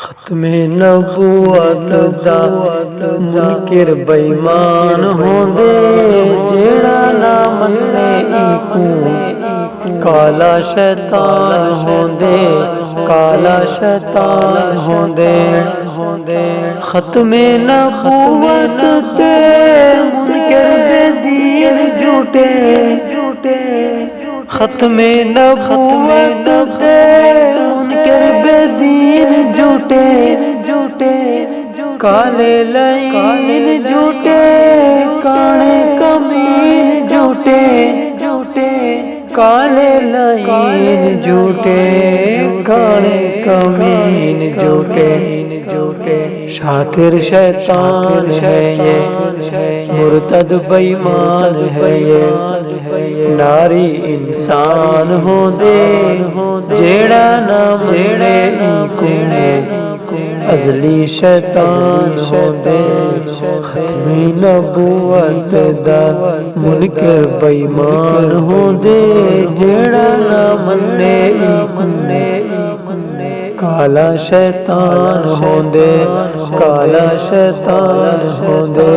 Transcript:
ختم نبوت دا منکر بےمان ہوندے جیڑا نہ مننے ایکو کالا شیطان ہوندے کالا شیطان ہوندے ختم نبوت تے منکر دے دین جھوٹے ختم نبوت تے منکر بے دین جھوٹے کالے لعین جھوٹے کانے کمین جھوٹے کالے لعین جھوٹے کانے کمین جھوٹے شاطر شیطان ہے یہ مرتد بےمان ہے یہ ناری انسان ہوندے جیڑا نہ منے ایکو ازلی شیطان ہوندے ختم نبوت دا منکر بےمان ہوندے جیڑا نہ منے ایکو کالا شیطان ہوندے کالا شیطان ہوندے